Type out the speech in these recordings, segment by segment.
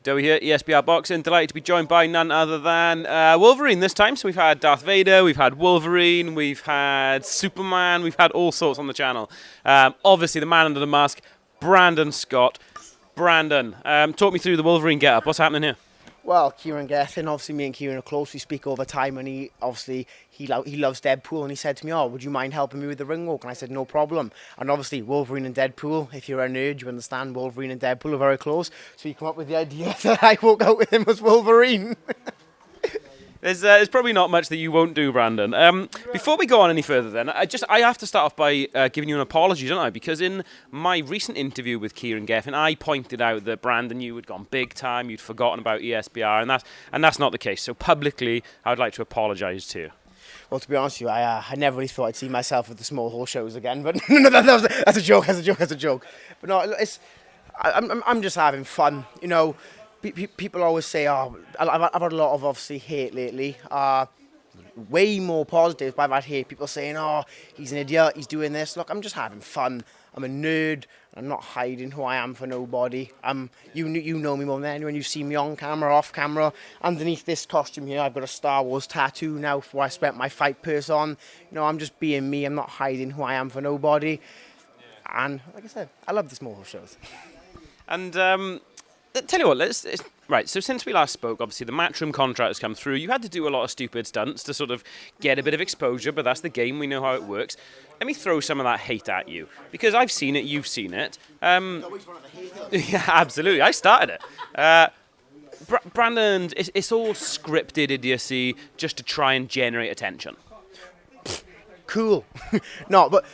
Dowie here, ESBR Boxing. Delighted to be joined by none other than Wolverine this time. So we've had Darth Vader, we've had Wolverine, we've had Superman, we've had all sorts on the channel. Obviously, the man under the mask, Brandon Scott. Brandon, talk me through the Wolverine Gap. What's happening here? Well, Kieran Gethin, obviously me and Kieran are close. We speak all the time, and he loves Deadpool, and he said to me, "Oh, would you mind helping me with the ring walk?" And I said, "No problem." And obviously, Wolverine and Deadpool, if you're a nerd, you understand Wolverine and Deadpool are very close. So you come up with the idea that I walk out with him as Wolverine. There's probably not much that you won't do, Brandon. Before we go on any further then, I have to start off by giving you an apology, don't I? Because in my recent interview with Kieran Geffen, I pointed out that, Brandon, you had gone big time, you'd forgotten about ESBR, and that's not the case. So publicly, I would like to apologise to you. Well, to be honest with you, I never really thought I'd see myself at the small hall shows again, but no, that's a joke, that's a joke. But no, I'm just having fun, you know. People always say, oh, I've had a lot of, obviously, hate lately. Way more positive, but I've had hate. People saying, oh, he's an idiot, he's doing this. Look, I'm just having fun. I'm a nerd. I'm not hiding who I am for nobody. You know me more than anyone. You see me on camera, off camera. Underneath this costume here, I've got a Star Wars tattoo now for where I spent my fight purse on. You know, I'm just being me. I'm not hiding who I am for nobody. And, like I said, I love the small shows. And, tell you what, right, so since we last spoke, obviously the Matchroom Contract has come through. You had to do a lot of stupid stunts to sort of get a bit of exposure, but that's the game. We know how it works. Let me throw some of that hate at you, because I've seen it, you've seen it. Yeah, absolutely. I started it. Brandon, it's all scripted idiocy just to try and generate attention. Cool. No, but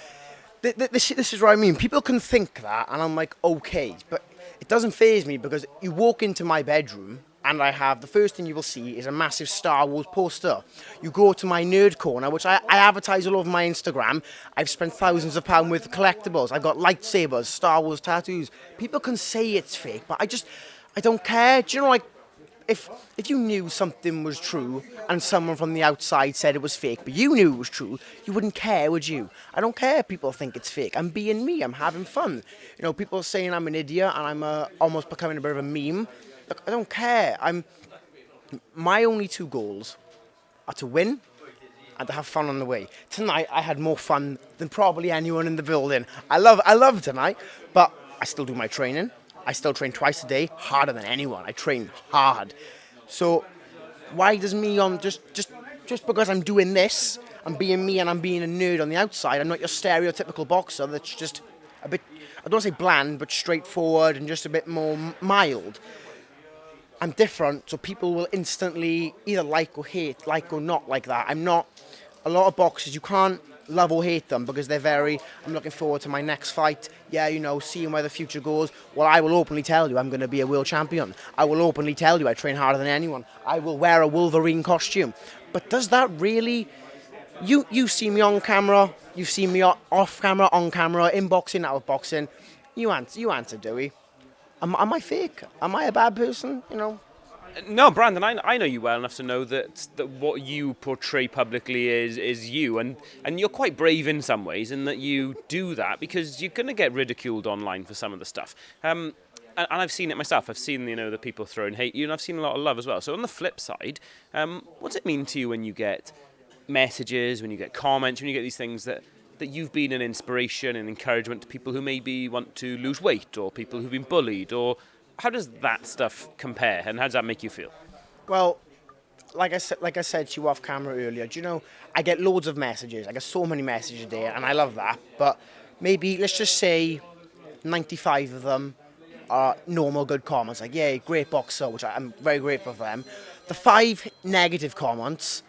this is what I mean. People can think that, and I'm like, okay, but it doesn't faze me because you walk into my bedroom and the first thing you will see is a massive Star Wars poster. You go to my nerd corner, which I advertise all over my Instagram. I've spent thousands of pounds with collectibles. I've got lightsabers, Star Wars tattoos. People can say it's fake, but I don't care. Do you know, like, if you knew something was true and someone from the outside said it was fake, but you knew it was true, you wouldn't care, would you? I don't care if people think it's fake. I'm being me. I'm having fun. You know, people are saying I'm an idiot and I'm almost becoming a bit of a meme. Look, I don't care. My only two goals are to win and to have fun on the way. Tonight, I had more fun than probably anyone in the building. I love tonight, but I still do my training. I still train twice a day, harder than anyone. I train hard. So why does me on just because I'm doing this, I'm being me and I'm being a nerd on the outside, I'm not your stereotypical boxer that's just a bit, I don't want to say bland, but straightforward and just a bit more mild. I'm different, so people will instantly either like or hate, like or not like that. I'm not, a lot of boxers, you can't love or hate them because I'm looking forward to my next fight. Yeah, you know, seeing where the future goes. Well, I will openly tell you I'm going to be a world champion. I will openly tell you I train harder than anyone. I will wear a Wolverine costume. But does that really... You see me on camera, you see me off camera, on camera, in boxing, out of boxing. You answer, Dewey. Am I fake? Am I a bad person? You know? No, Brandon, I know you well enough to know that what you portray publicly is you, and you're quite brave in some ways in that you do that because you're going to get ridiculed online for some of the stuff. And I've seen it myself. I've seen, you know, the people throwing hate you, and I've seen a lot of love as well. So on the flip side, what's it mean to you when you get messages, when you get comments, when you get these things that you've been an inspiration and encouragement to people who maybe want to lose weight or people who've been bullied, or how does that stuff compare and how does that make you feel? Well, like I said to you off camera earlier, do you know, I get loads of messages. I get so many messages a day, and I love that. But maybe, let's just say 95 of them are normal, good comments. Like, yeah, great boxer, which I'm very grateful for them. The 5 negative comments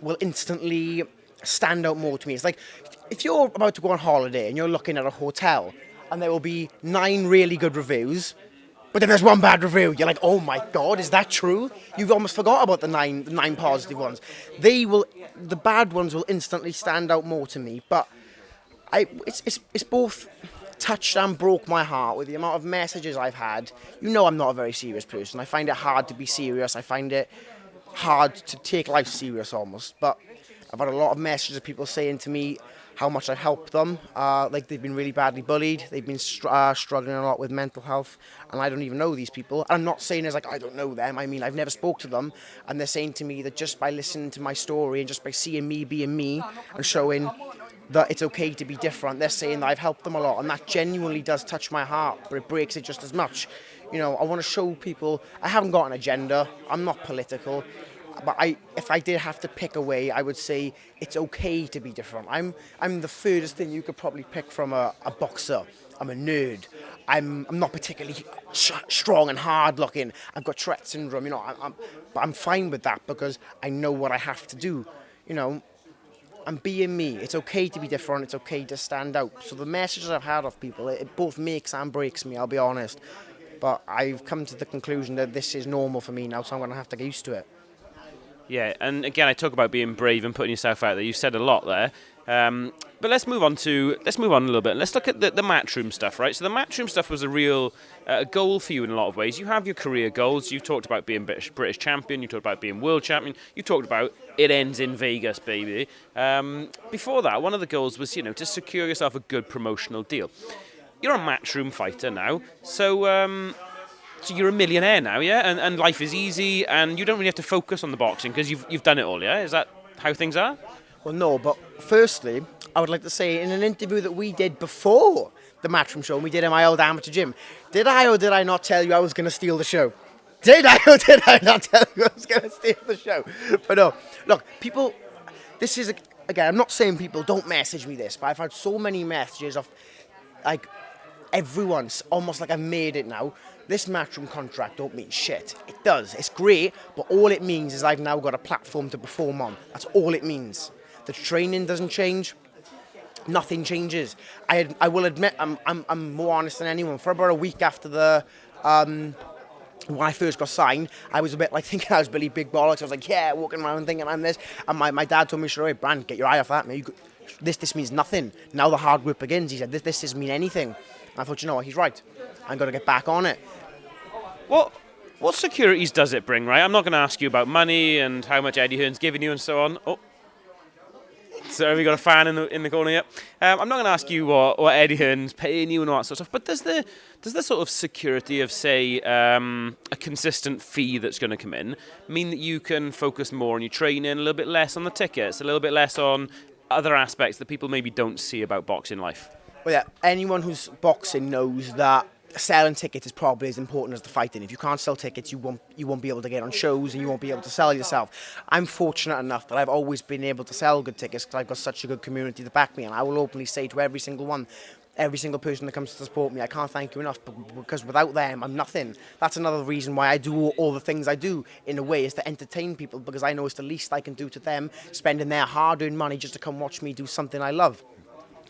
will instantly stand out more to me. It's like, if you're about to go on holiday and you're looking at a hotel and there will be 9 really good reviews, but then there's 1 bad review. You're like, oh my God, is that true? You've almost forgot about the nine positive ones. The bad ones will instantly stand out more to me. But it's both touched and broke my heart with the amount of messages I've had. You know, I'm not a very serious person. I find it hard to be serious. I find it hard to take life serious almost. But I've had a lot of messages of people saying to me, how much I've helped them. Like they've been really badly bullied. They've been struggling a lot with mental health, and I don't even know these people. I'm not saying it's like I don't know them. I mean, I've never spoke to them, and they're saying to me that just by listening to my story and just by seeing me being me and showing that it's okay to be different, they're saying that I've helped them a lot, and that genuinely does touch my heart, but it breaks it just as much. You know, I want to show people I haven't got an agenda. I'm not political. But if I did have to pick a way, I would say it's okay to be different. I'm the furthest thing you could probably pick from a boxer. I'm a nerd. I'm not particularly strong and hard looking. I've got Tourette syndrome, you know. But I'm fine with that because I know what I have to do. You know, I'm being me. It's okay to be different. It's okay to stand out. So the messages I've had of people, it both makes and breaks me, I'll be honest. But I've come to the conclusion that this is normal for me now, so I'm going to have to get used to it. Yeah, and again, I talk about being brave and putting yourself out there. You've said a lot there, but let's move on a little bit. Let's look at the Matchroom stuff, right? So the Matchroom stuff was a real goal for you in a lot of ways. You have your career goals. You talked about being British champion. You talked about being world champion. You talked about it ends in Vegas, baby. Before that, one of the goals was, you know, to secure yourself a good promotional deal. You're a Matchroom fighter now, so. So you're a millionaire now, yeah? And life is easy, and you don't really have to focus on the boxing because you've done it all, yeah? Is that how things are? Well, no, but firstly, I would like to say in an interview that we did before the Matchroom show, and we did in my old amateur gym, did I or did I not tell you I was going to steal the show? Did I or did I not tell you I was going to steal the show? But no, look, people, this is, again, I'm not saying people don't message me this, but I've had so many messages of, like, everyone's almost like I've made it now. This Matchroom contract don't mean shit. It does. It's great, but all it means is I've now got a platform to perform on. That's all it means. The training doesn't change. Nothing changes. I will admit I'm more honest than anyone. For about a week after the when I first got signed, I was a bit like thinking I was Billy Big Bollocks. I was like, yeah, walking around thinking I'm this. And my dad told me straight away, Brand, get your eye off that, man. This means nothing. Now the hard work begins. He said, this doesn't mean anything. And I thought, you know what, he's right. I'm going to get back on it. What securities does it bring, right? I'm not going to ask you about money and how much Eddie Hearn's giving you and so on. Oh, so have you got a fan in the corner yet? I'm not going to ask you what Eddie Hearn's paying you and all that sort of stuff, but does the sort of security of, say, a consistent fee that's going to come in mean that you can focus more on your training, a little bit less on the tickets, a little bit less on other aspects that people maybe don't see about boxing life? Well, yeah, anyone who's boxing knows that selling tickets is probably as important as the fighting. If you can't sell tickets, you won't be able to get on shows and you won't be able to sell yourself. I'm fortunate enough that I've always been able to sell good tickets because I've got such a good community to back me, and I will openly say to every single person that comes to support me, I can't thank you enough, because without them, I'm nothing. That's another reason why I do all the things I do, in a way, is to entertain people, because I know it's the least I can do to them, spending their hard-earned money just to come watch me do something I love.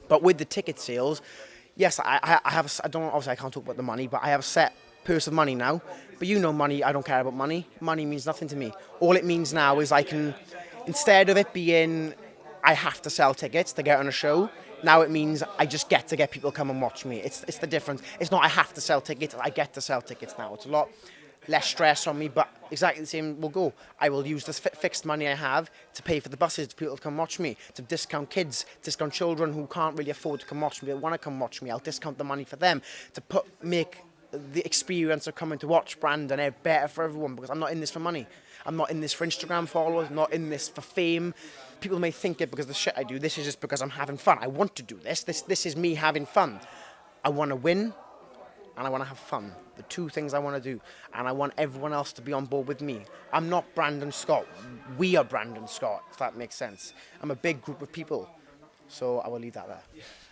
But with the ticket sales, yes, I have. I don't. Obviously, I can't talk about the money, but I have a set purse of money now. But you know, money. I don't care about money. Money means nothing to me. All it means now is I can, instead of it being, I have to sell tickets to get on a show. Now it means I just get to get people to come and watch me. It's the difference. It's not I have to sell tickets. I get to sell tickets now. It's a lot less stress on me, but exactly the same will go. I will use this fixed money I have to pay for the buses to people to come watch me, to discount kids, discount children who can't really afford to come watch me, that want to come watch me. I'll discount the money for them to make the experience of coming to watch Brandon better for everyone, because I'm not in this for money. I'm not in this for Instagram followers. I'm not in this for fame. People may think it because of the shit I do. This is just because I'm having fun. I want to do this. This is me having fun. I want to win, and I want to have fun. The two things I want to do. And I want everyone else to be on board with me. I'm not Brandon Scott. We are Brandon Scott, if that makes sense. I'm a big group of people. So I will leave that there.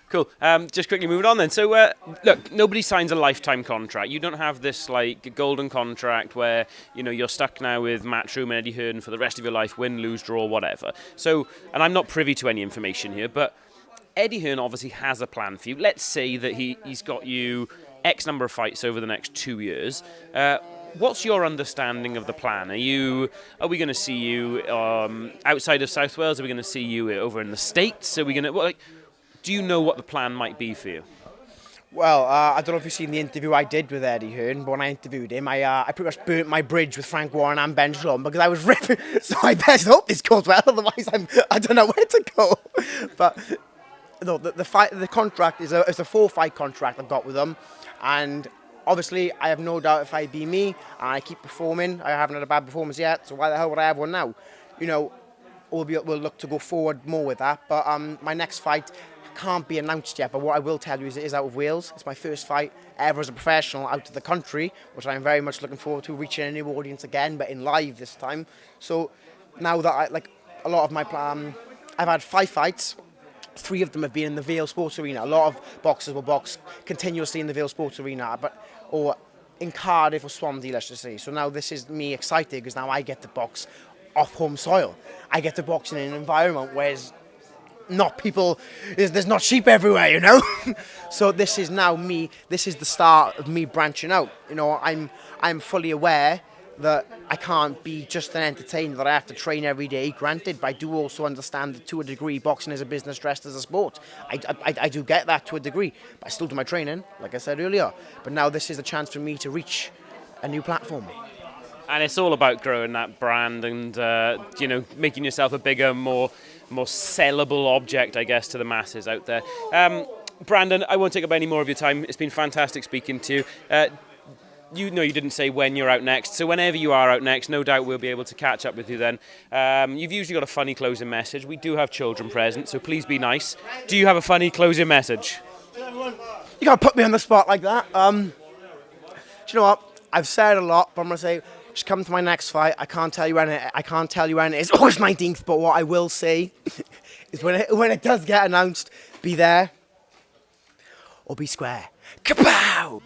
Cool. Just quickly moving on then. So, look, nobody signs a lifetime contract. You don't have this, like, golden contract where, you know, you're stuck now with Matchroom and Eddie Hearn for the rest of your life, win, lose, draw, whatever. So, and I'm not privy to any information here, but Eddie Hearn obviously has a plan for you. Let's say that he's got you X number of fights over the next 2 years. What's your understanding of the plan? Are we going to see you outside of South Wales? Are we going to see you over in the States? Are we going to, do you know what the plan might be for you? Well, I don't know if you've seen the interview I did with Eddie Hearn, but when I interviewed him, I pretty much burnt my bridge with Frank Warren and Ben Shalom because I was ripping. So I best hope this goes well, otherwise I don't know where to go. But no, the contract is a 4-fight contract I've got with them, and obviously I have no doubt if I be me and I keep performing, I haven't had a bad performance yet, so why the hell would I have one now? You know, we'll look to go forward more with that. But my next fight can't be announced yet. But what I will tell you is it is out of Wales. It's my first fight ever as a professional out of the country, which I'm very much looking forward to, reaching a new audience again, but in live this time. So now that a lot of my plan, I've had 5 fights. 3 of them have been in the Vale Sports Arena. A lot of boxers will box continuously in the Vale Sports Arena, or in Cardiff or Swansea, let's just say. So now this is me excited because now I get to box off home soil. I get to box in an environment where there's not sheep everywhere, you know. So this is now me. This is the start of me branching out. You know, I'm fully aware that I can't be just an entertainer, that I have to train every day, granted, but I do also understand that to a degree boxing is a business dressed as a sport. I do get that to a degree, but I still do my training, like I said earlier. But now this is a chance for me to reach a new platform. And it's all about growing that brand and, making yourself a bigger, more sellable object, I guess, to the masses out there. Brandon, I won't take up any more of your time. It's been fantastic speaking to you. You know you didn't say when you're out next, so whenever you are out next, no doubt we'll be able to catch up with you then. You've usually got a funny closing message. We do have children present, so please be nice. Do you have a funny closing message? You can't put me on the spot like that. Do you know what? I've said a lot, but I'm going to say, just come to my next fight. I can't tell you when it is. August 19th, but what I will say is when it does get announced, be there or be square. Kapow!